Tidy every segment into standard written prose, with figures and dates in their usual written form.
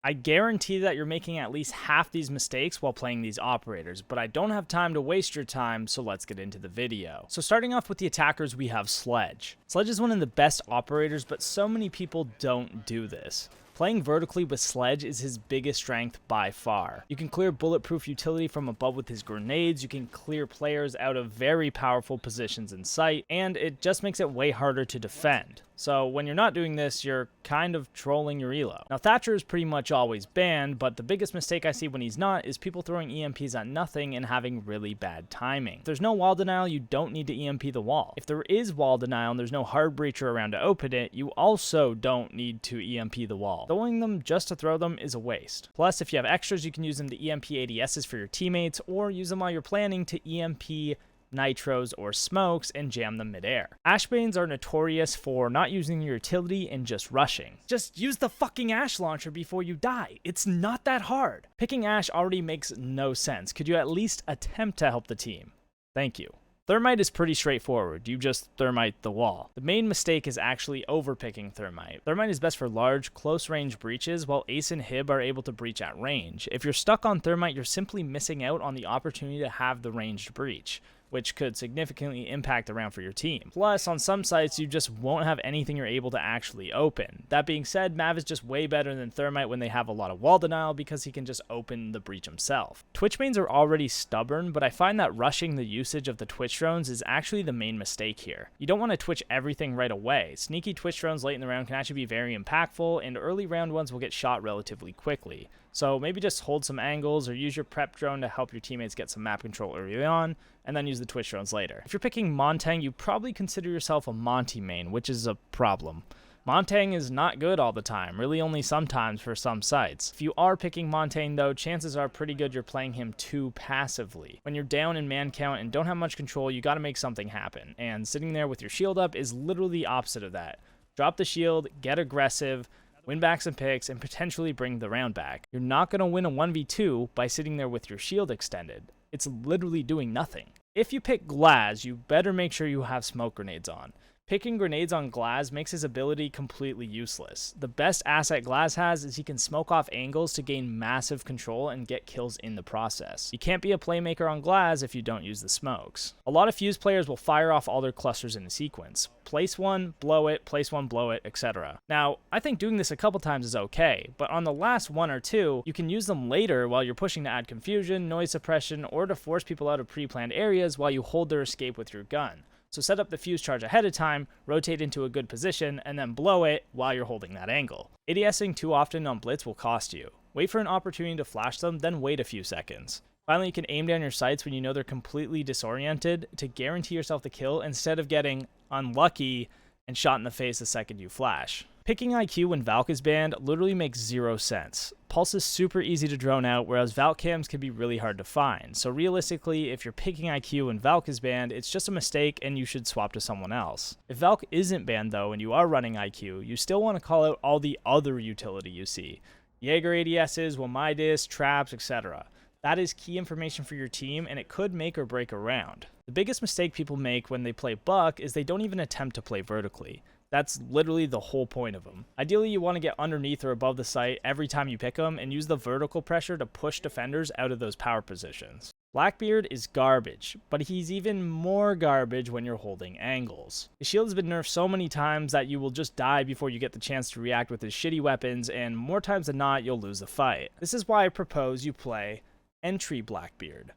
I guarantee that you're making at least half these mistakes while playing these operators, but I don't have time to waste your time, so let's get into the video. So starting off with the attackers, we have Sledge. Sledge is one of the best operators, but so many people don't do this. Playing vertically with Sledge is his biggest strength by far. You can clear bulletproof utility from above with his grenades, you can clear players out of very powerful positions in sight, and it just makes it way harder to defend. So when you're not doing this, you're kind of trolling your elo. Now Thatcher is pretty much always banned, but the biggest mistake I see when he's not is people throwing EMPs at nothing and having really bad timing. If there's no wall denial, you don't need to EMP the wall. If there is wall denial and there's no hard breacher around to open it, you also don't need to EMP the wall. Throwing them just to throw them is a waste. Plus, if you have extras, you can use them to EMP ADSs for your teammates, or use them while you're planning to EMP nitros or smokes and jam them midair. Ashbanes are notorious for not using your utility and just rushing. Just use the fucking Ash launcher before you die. It's not that hard. Picking Ash already makes no sense. Could you at least attempt to help the team? Thank you. Thermite is pretty straightforward, you just thermite the wall. The main mistake is actually overpicking Thermite. Thermite is best for large, close-range breaches, while Ace and Hib are able to breach at range. If you're stuck on Thermite, you're simply missing out on the opportunity to have the ranged breach, which could significantly impact the round for your team. Plus, on some sites, you just won't have anything you're able to actually open. That being said, Mav is just way better than Thermite when they have a lot of wall denial because he can just open the breach himself. Twitch mains are already stubborn, but I find that rushing the usage of the Twitch drones is actually the main mistake here. You don't want to Twitch everything right away. Sneaky Twitch drones late in the round can actually be very impactful, and early round ones will get shot relatively quickly. So maybe just hold some angles or use your prep drone to help your teammates get some map control early on, and then use the Twitch drones later. If you're picking Montang, you probably consider yourself a Monty main, which is a problem. Montang is not good all the time, really only sometimes for some sites. If you are picking Montang though, chances are pretty good you're playing him too passively. When you're down in man count and don't have much control, you gotta make something happen, and sitting there with your shield up is literally the opposite of that. Drop the shield, get aggressive, win back some picks, and potentially bring the round back. You're not going to win a 1v2 by sitting there with your shield extended. It's literally doing nothing. If you pick Glaz, you better make sure you have smoke grenades on. Picking grenades on Glaz makes his ability completely useless. The best asset Glaz has is he can smoke off angles to gain massive control and get kills in the process. You can't be a playmaker on Glaz if you don't use the smokes. A lot of Fuse players will fire off all their clusters in a sequence. Place one, blow it, place one, blow it, etc. Now, I think doing this a couple times is okay, but on the last one or two, you can use them later while you're pushing to add confusion, noise suppression, or to force people out of pre-planned areas while you hold their escape with your gun. So set up the fuse charge ahead of time, rotate into a good position, and then blow it while you're holding that angle. ADSing too often on Blitz will cost you. Wait for an opportunity to flash them, then wait a few seconds. Finally, you can aim down your sights when you know they're completely disoriented to guarantee yourself the kill instead of getting unlucky and shot in the face the second you flash. Picking IQ when Valk is banned literally makes zero sense. Pulse is super easy to drone out, whereas Valk cams can be really hard to find. So realistically, if you're picking IQ when Valk is banned, it's just a mistake and you should swap to someone else. If Valk isn't banned though and you are running IQ, you still want to call out all the other utility you see. Jaeger ADSs, Wamidis, traps, etc. That is key information for your team, and it could make or break a round. The biggest mistake people make when they play Buck is they don't even attempt to play vertically. That's literally the whole point of them. Ideally, you want to get underneath or above the site every time you pick them and use the vertical pressure to push defenders out of those power positions. Blackbeard is garbage, but he's even more garbage when you're holding angles. His shield has been nerfed so many times that you will just die before you get the chance to react with his shitty weapons, and more times than not, you'll lose the fight. This is why I propose you play Entry Blackbeard,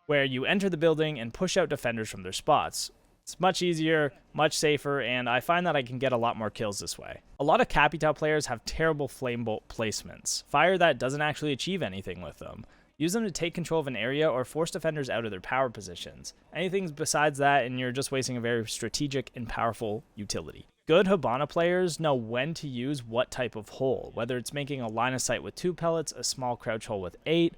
where you enter the building and push out defenders from their spots. It's much easier, much safer, and I find that I can get a lot more kills this way. A lot of Capitao players have terrible flame bolt placements, fire that doesn't actually achieve anything with them. Use them to take control of an area or force defenders out of their power positions. Anything besides that and you're just wasting a very strategic and powerful utility. Good Hibana players know when to use what type of hole, whether it's making a line of sight with 2 pellets, a small crouch hole with 8,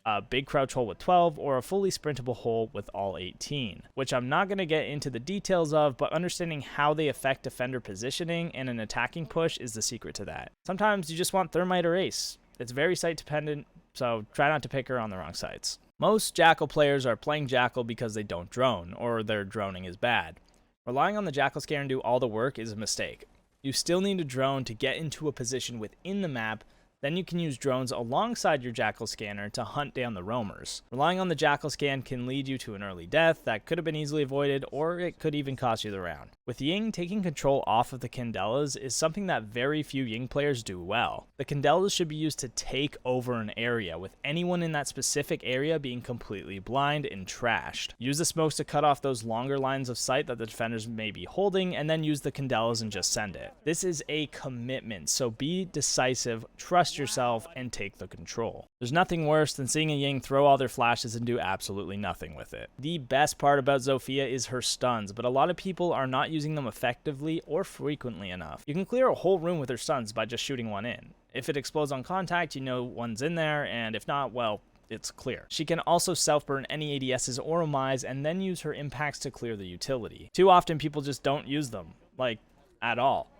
a big crouch hole with 12, or a fully sprintable hole with all 18, which I'm not going to get into the details of, but understanding how they affect defender positioning and an attacking push is the secret to that. Sometimes you just want Thermite or Ace. It's very site dependent, so try not to pick her on the wrong sites. Most Jackal players are playing Jackal because they don't drone, or their droning is bad. Relying on the Jackal scare and do all the work is a mistake. You still need to drone to get into a position within the map Then you can use drones alongside your Jackal scanner to hunt down the roamers. Relying on the Jackal scan can lead you to an early death that could have been easily avoided, or it could even cost you the round. With Ying, taking control off of the Candelas is something that very few Ying players do well. The Candelas should be used to take over an area, with anyone in that specific area being completely blind and trashed. Use the smokes to cut off those longer lines of sight that the defenders may be holding, and then use the Candelas and just send it. This is a commitment, so be decisive, trust yourself, and take the control. There's nothing worse than seeing a Ying throw all their flashes and do absolutely nothing with it. The best part about Zofia is her stuns, but a lot of people are not using them effectively or frequently enough. You can clear a whole room with her stuns by just shooting one in. If it explodes on contact, you know one's in there, and if not, well, it's clear. She can also self-burn any ADSs or OMIs and then use her impacts to clear the utility. Too often people just don't use them, like, at all.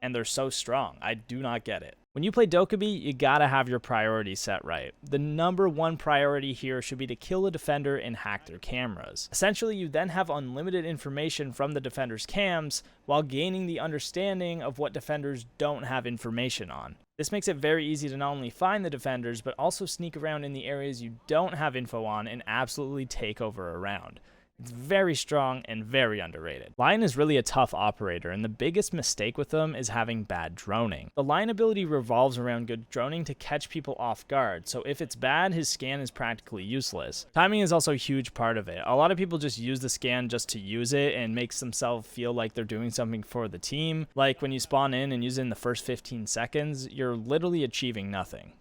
And they're so strong. I do not get it. When you play Dokkaebi, you gotta have your priorities set right. The number one priority here should be to kill a defender and hack their cameras. Essentially, you then have unlimited information from the defender's cams while gaining the understanding of what defenders don't have information on. This makes it very easy to not only find the defenders, but also sneak around in the areas you don't have info on and absolutely take over a round. It's very strong and very underrated. Lion is really a tough operator, and the biggest mistake with them is having bad droning. The Lion ability revolves around good droning to catch people off guard, so if it's bad, his scan is practically useless. Timing is also a huge part of it. A lot of people just use the scan just to use it and makes themselves feel like they're doing something for the team. Like when you spawn in and use it in the first 15 seconds, you're literally achieving nothing.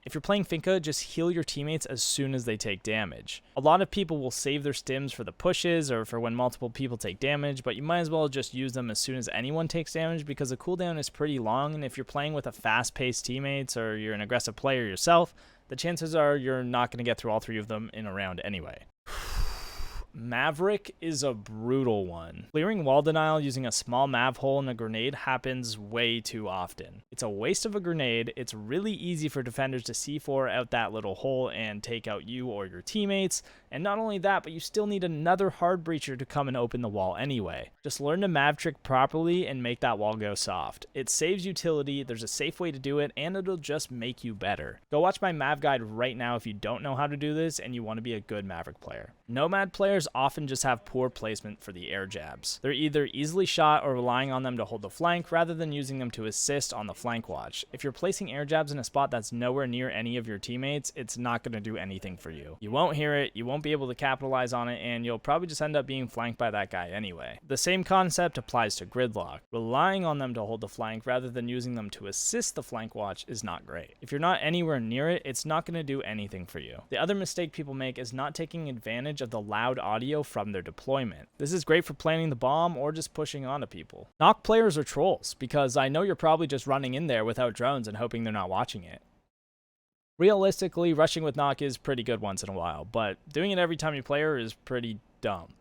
If you're playing Finka, just heal your teammates as soon as they take damage. A lot of people will save their stims for the pushes or for when multiple people take damage, but you might as well just use them as soon as anyone takes damage because the cooldown is pretty long, and if you're playing with a fast-paced teammates or you're an aggressive player yourself, the chances are you're not going to get through all three of them in a round anyway. Maverick is a brutal one. Clearing wall denial using a small mav hole in a grenade happens way too often. It's a waste of a grenade, it's really easy for defenders to C4 out that little hole and take out you or your teammates, and not only that, but you still need another hard breacher to come and open the wall anyway. Just learn to mav trick properly and make that wall go soft. It saves utility, there's a safe way to do it, and it'll just make you better. Go watch my mav guide right now if you don't know how to do this and you want to be a good Maverick player. Nomad players often just have poor placement for the air jabs. They're either easily shot or relying on them to hold the flank rather than using them to assist on the flank watch. If you're placing air jabs in a spot that's nowhere near any of your teammates, it's not going to do anything for you. You won't hear it, you won't be able to capitalize on it, and you'll probably just end up being flanked by that guy anyway. The same concept applies to gridlock. Relying on them to hold the flank rather than using them to assist the flank watch is not great. If you're not anywhere near it, it's not going to do anything for you. The other mistake people make is not taking advantage of the loud audio from their deployment. This is great for planting the bomb or just pushing onto people. Knock players are trolls, because I know you're probably just running in there without drones and hoping they're not watching it. Realistically, rushing with knock is pretty good once in a while, but doing it every time you play her is pretty dumb.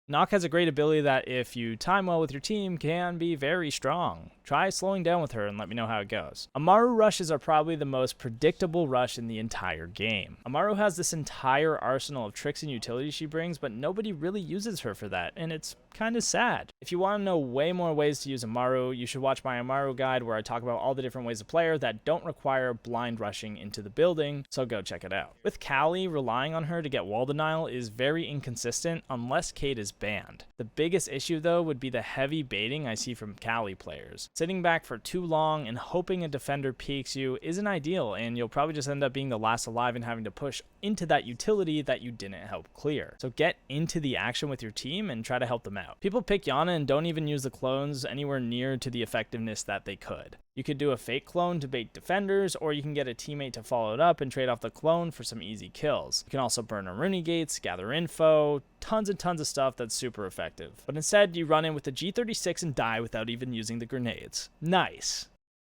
Knock has a great ability that, if you time well with your team, can be very strong. Try slowing down with her and let me know how it goes. Amaru rushes are probably the most predictable rush in the entire game. Amaru has this entire arsenal of tricks and utilities she brings, but nobody really uses her for that, and it's kind of sad. If you want to know way more ways to use Amaru, you should watch my Amaru guide where I talk about all the different ways to play her that don't require blind rushing into the building, so go check it out. With Callie, relying on her to get wall denial is very inconsistent unless Kate is banned. The biggest issue though would be the heavy baiting I see from Callie players. Sitting back for too long and hoping a defender peeks you isn't ideal, and you'll probably just end up being the last alive and having to push into that utility that you didn't help clear. So get into the action with your team and try to help them out. People pick Yana and don't even use the clones anywhere near to the effectiveness that they could. You could do a fake clone to bait defenders, or you can get a teammate to follow it up and trade off the clone for some easy kills. You can also burn Aruni gates, gather info, tons and tons of stuff that's super effective. But instead, you run in with the G36 and die without even using the grenades. Nice.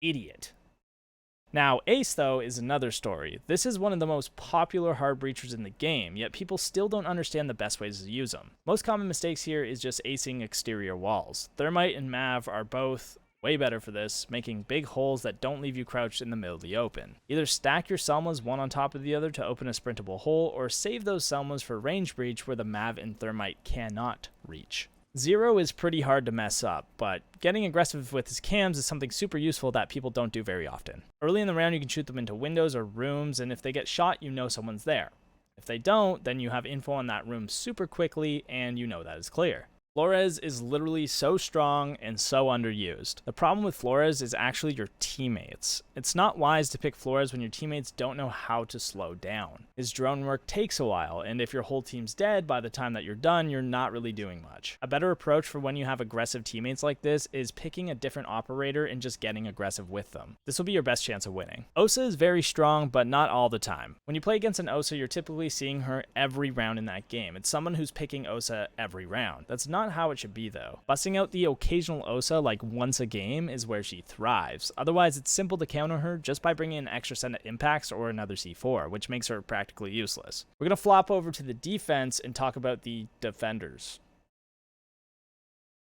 Idiot. Now, Ace, though, is another story. This is one of the most popular hard breachers in the game, yet people still don't understand the best ways to use them. Most common mistakes here is just acing exterior walls. Thermite and Mav are both way better for this, making big holes that don't leave you crouched in the middle of the open. Either stack your Selmas one on top of the other to open a sprintable hole, or save those Selmas for range breach where the Mav and Thermite cannot reach. Zero is pretty hard to mess up, but getting aggressive with his cams is something super useful that people don't do very often. Early in the round, you can shoot them into windows or rooms, and if they get shot, you know someone's there. If they don't, then you have info on that room super quickly, and you know that is clear. Flores is literally so strong and so underused. The problem with Flores is actually your teammates. It's not wise to pick Flores when your teammates don't know how to slow down. His drone work takes a while, and if your whole team's dead by the time that you're done, you're not really doing much. A better approach for when you have aggressive teammates like this is picking a different operator and just getting aggressive with them. This will be your best chance of winning. Osa is very strong, but not all the time. When you play against an Osa, you're typically seeing her every round in that game. It's someone who's picking Osa every round. That's not how it should be though. Busting out the occasional Osa like once a game is where she thrives. Otherwise, it's simple to counter her just by bringing an extra set of impacts or another C4, which makes her practically useless. We're going to flop over to the defense and talk about the defenders.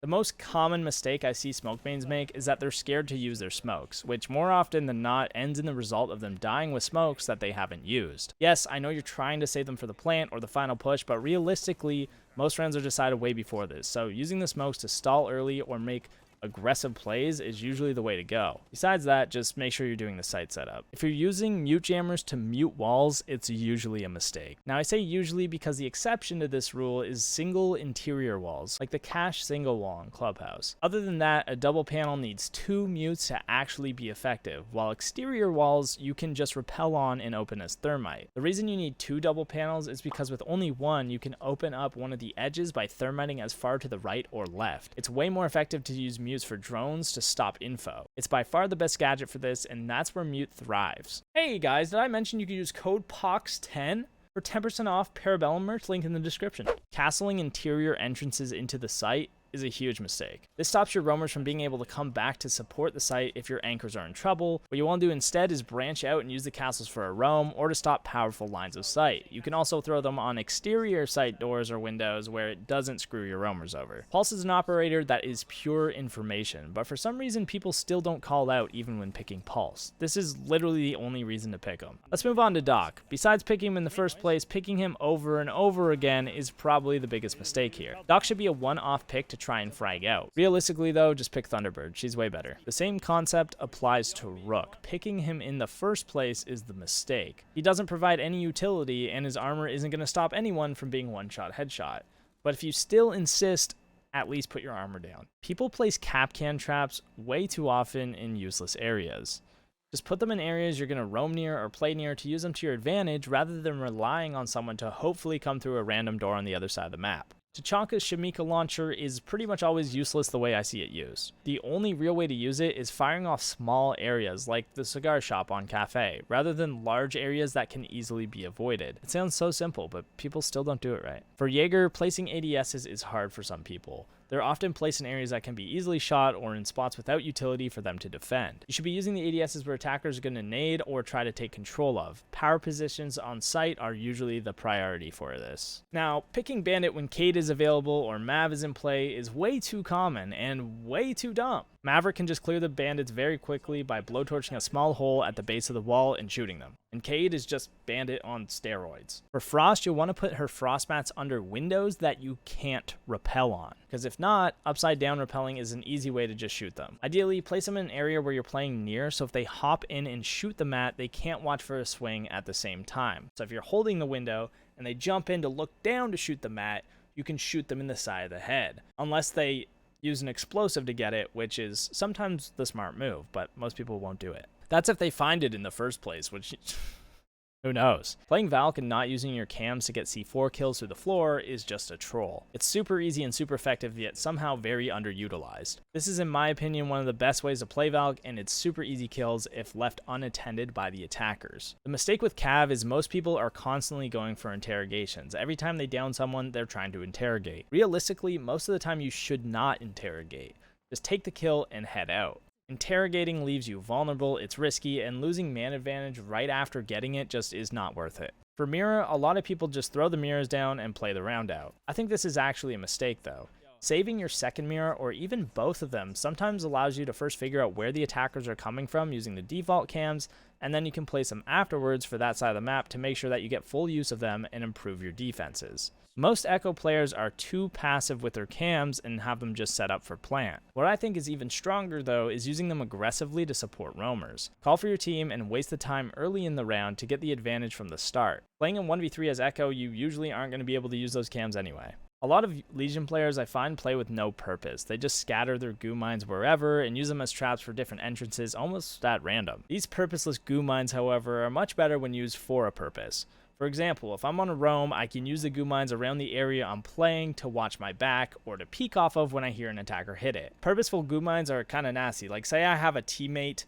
The most common mistake I see smoke mains make is that they're scared to use their smokes, which more often than not ends in the result of them dying with smokes that they haven't used. Yes, I know you're trying to save them for the plant or the final push, but realistically, most rounds are decided way before this, so using the smokes to stall early or make aggressive plays is usually the way to go. Besides that, just make sure you're doing the site setup. If you're using mute jammers to mute walls, it's usually a mistake. Now I say usually because the exception to this rule is single interior walls, like the cache single wall in Clubhouse. Other than that, a double panel needs 2 mutes to actually be effective, while exterior walls you can just repel on and open as thermite. The reason you need 2 double panels is because with only one, you can open up one of the edges by thermiting as far to the right or left. It's way more effective to use mutes for drones to stop info. It's by far the best gadget for this, and that's where mute thrives. Hey guys, did I mention you could use code POX10 for 10% off Parabellum merch? Link in the description. Castling interior entrances into the site is a huge mistake. This stops your roamers from being able to come back to support the site if your anchors are in trouble. What you want to do instead is branch out and use the castles for a roam or to stop powerful lines of sight. You can also throw them on exterior site doors or windows where it doesn't screw your roamers over. Pulse is an operator that is pure information, but for some reason people still don't call out even when picking Pulse. This is literally the only reason to pick him. Let's move on to Doc. Besides picking him in the first place, picking him over and over again is probably the biggest mistake here. Doc should be a one-off pick to try and frag out. Realistically though, just pick Thunderbird. She's way better. The same concept applies to Rook. Picking him in the first place is the mistake. He doesn't provide any utility and his armor isn't going to stop anyone from being one-shot headshot. But if you still insist, at least put your armor down. People place Kapkan traps way too often in useless areas. Just put them in areas you're going to roam near or play near to use them to your advantage rather than relying on someone to hopefully come through a random door on the other side of the map. Tachanka's Shamika launcher is pretty much always useless the way I see it used. The only real way to use it is firing off small areas like the cigar shop on Cafe, rather than large areas that can easily be avoided. It sounds so simple, but people still don't do it right. For Jaeger, placing ADSs is hard for some people. They're often placed in areas that can be easily shot or in spots without utility for them to defend. You should be using the ADSs where attackers are going to nade or try to take control of. Power positions on site are usually the priority for this. Now, picking Bandit when Cade is available or Mav is in play is way too common and way too dumb. Maverick can just clear the bandits very quickly by blowtorching a small hole at the base of the wall and shooting them. And Cade is just Bandit on steroids. For Frost, you'll want to put her frost mats under windows that you can't rappel on, because if not, upside down rappelling is an easy way to just shoot them. Ideally, place them in an area where you're playing near, so if they hop in and shoot the mat, they can't watch for a swing at the same time. So if you're holding the window and they jump in to look down to shoot the mat, you can shoot them in the side of the head. Unless they use an explosive to get it, which is sometimes the smart move, but most people won't do it. That's if they find it in the first place, which who knows? Playing Valk and not using your cams to get C4 kills through the floor is just a troll. It's super easy and super effective, yet somehow very underutilized. This is in my opinion one of the best ways to play Valk, and it's super easy kills if left unattended by the attackers. The mistake with Cav is most people are constantly going for interrogations. Every time they down someone, they're trying to interrogate. Realistically, most of the time you should not interrogate. Just take the kill and head out. Interrogating leaves you vulnerable, it's risky, and losing man advantage right after getting it just is not worth it. For mirror, a lot of people just throw the mirrors down and play the round out. I think this is actually a mistake though. Saving your second mirror, or even both of them, sometimes allows you to first figure out where the attackers are coming from using the default cams, and then you can place them afterwards for that side of the map to make sure that you get full use of them and improve your defenses. Most Echo players are too passive with their cams and have them just set up for plant. What I think is even stronger though is using them aggressively to support roamers. Call for your team and waste the time early in the round to get the advantage from the start. Playing in 1v3 as Echo, you usually aren't going to be able to use those cams anyway. A lot of Legion players I find play with no purpose. They just scatter their goo mines wherever and use them as traps for different entrances almost at random. These purposeless goo mines, however, are much better when used for a purpose. For example, if I'm on a roam, I can use the goo mines around the area I'm playing to watch my back or to peek off of when I hear an attacker hit it. Purposeful goo mines are kind of nasty. Like say I have a teammate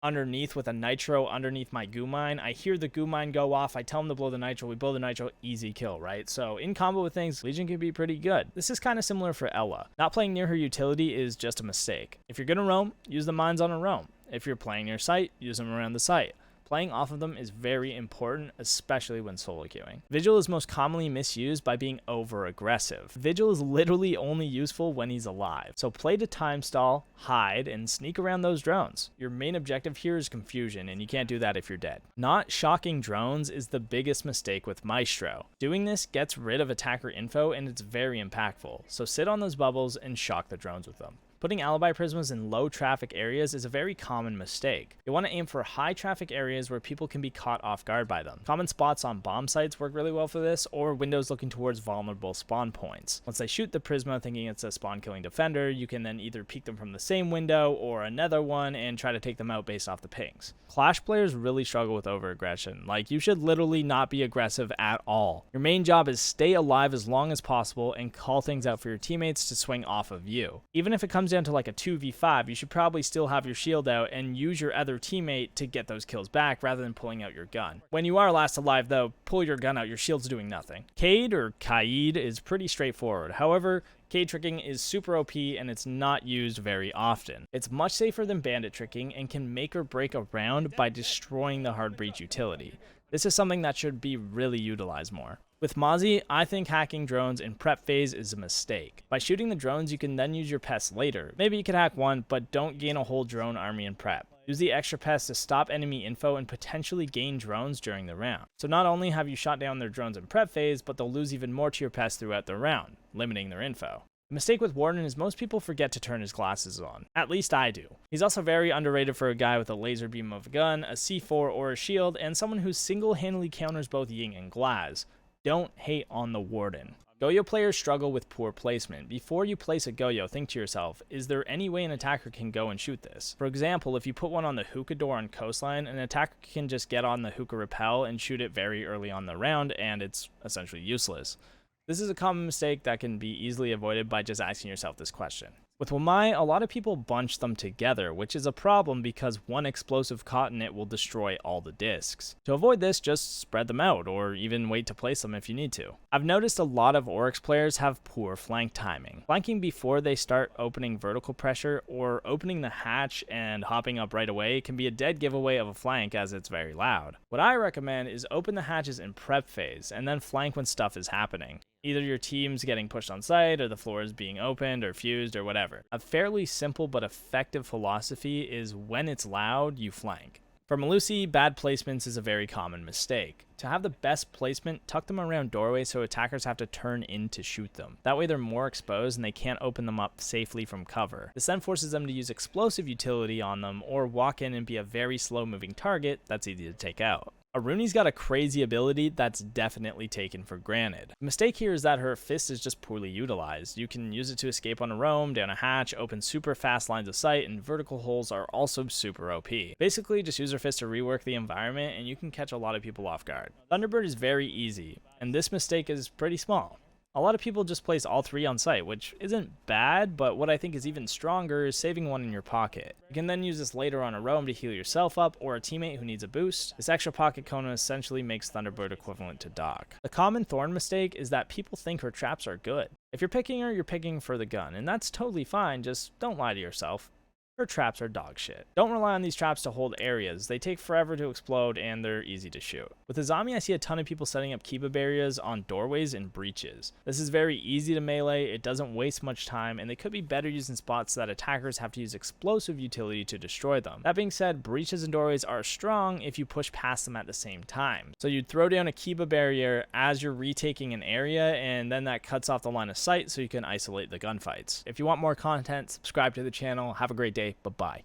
underneath with a nitro underneath my goo mine. I hear the goo mine go off. I tell him to blow the nitro. We blow the nitro. Easy kill, right? So in combo with things, Legion can be pretty good. This is kind of similar for Ela. Not playing near her utility is just a mistake. If you're going to roam, use the mines on a roam. If you're playing near site, use them around the site. Playing off of them is very important, especially when solo queuing. Vigil is most commonly misused by being over-aggressive. Vigil is literally only useful when he's alive, so play to time stall, hide, and sneak around those drones. Your main objective here is confusion, and you can't do that if you're dead. Not shocking drones is the biggest mistake with Maestro. Doing this gets rid of attacker info, and it's very impactful, so sit on those bubbles and shock the drones with them. Putting alibi prismas in low traffic areas is a very common mistake. You want to aim for high traffic areas where people can be caught off guard by them. Common spots on bomb sites work really well for this, or windows looking towards vulnerable spawn points. Once they shoot the prisma thinking it's a spawn killing defender, you can then either peek them from the same window or another one and try to take them out based off the pings. Clash players really struggle with over-aggression. Like, you should literally not be aggressive at all. Your main job is stay alive as long as possible and call things out for your teammates to swing off of you. Even if it comes down to like a 2v5, you should probably still have your shield out and use your other teammate to get those kills back rather than pulling out your gun. When you are last alive though, pull your gun out, your shield's doing nothing. Cade or Kaid is pretty straightforward. However, Cade tricking is super OP and it's not used very often. It's much safer than bandit tricking and can make or break a round by destroying the hard breach utility. This is something that should be really utilized more. With Mozzie, I think hacking drones in prep phase is a mistake. By shooting the drones, you can then use your pests later. Maybe you could hack one, but don't gain a whole drone army in prep. Use the extra pests to stop enemy info and potentially gain drones during the round. So not only have you shot down their drones in prep phase, but they'll lose even more to your pests throughout the round, limiting their info. The mistake with Warden is most people forget to turn his glasses on. At least I do. He's also very underrated for a guy with a laser beam of a gun, a C4 or a shield, and someone who single-handedly counters both Ying and Glaz. Don't hate on the Warden. Goyo players struggle with poor placement. Before you place a Goyo, think to yourself, is there any way an attacker can go and shoot this? For example, if you put one on the hookah door on coastline, an attacker can just get on the hookah rappel and shoot it very early on the round, and it's essentially useless. This is a common mistake that can be easily avoided by just asking yourself this question. With Wamai, a lot of people bunch them together, which is a problem because one explosive caught in it will destroy all the discs. To avoid this, just spread them out, or even wait to place them if you need to. I've noticed a lot of Oryx players have poor flank timing. Flanking before they start opening vertical pressure, or opening the hatch and hopping up right away can be a dead giveaway of a flank as it's very loud. What I recommend is open the hatches in prep phase, and then flank when stuff is happening. Either your team's getting pushed on site, or the floor is being opened or fused or whatever. A fairly simple but effective philosophy is when it's loud, you flank. For Melusi, bad placements is a very common mistake. To have the best placement, tuck them around doorways so attackers have to turn in to shoot them. That way they're more exposed and they can't open them up safely from cover. This then forces them to use explosive utility on them or walk in and be a very slow moving target that's easy to take out. Aruni's got a crazy ability that's definitely taken for granted. The mistake here is that her fist is just poorly utilized. You can use it to escape on a roam, down a hatch, open super fast lines of sight, and vertical holes are also super OP. Basically, just use her fist to rework the environment and you can catch a lot of people off guard. Thunderbird is very easy, and this mistake is pretty small. A lot of people just place all three on site, which isn't bad, but what I think is even stronger is saving one in your pocket. You can then use this later on a roam to heal yourself up or a teammate who needs a boost. This extra pocket Kona essentially makes Thunderbird equivalent to Doc. The common Thorn mistake is that people think her traps are good. If you're picking her, you're picking for the gun, and that's totally fine, just don't lie to yourself. Her traps are dog shit. Don't rely on these traps to hold areas. They take forever to explode and they're easy to shoot. With a zombie, I see a ton of people setting up Kiba barriers on doorways and breaches. This is very easy to melee, it doesn't waste much time, and they could be better used in spots that attackers have to use explosive utility to destroy them. That being said, breaches and doorways are strong if you push past them at the same time. So you'd throw down a Kiba barrier as you're retaking an area, and then that cuts off the line of sight so you can isolate the gunfights. If you want more content, subscribe to the channel. Have a great day. Bye-bye.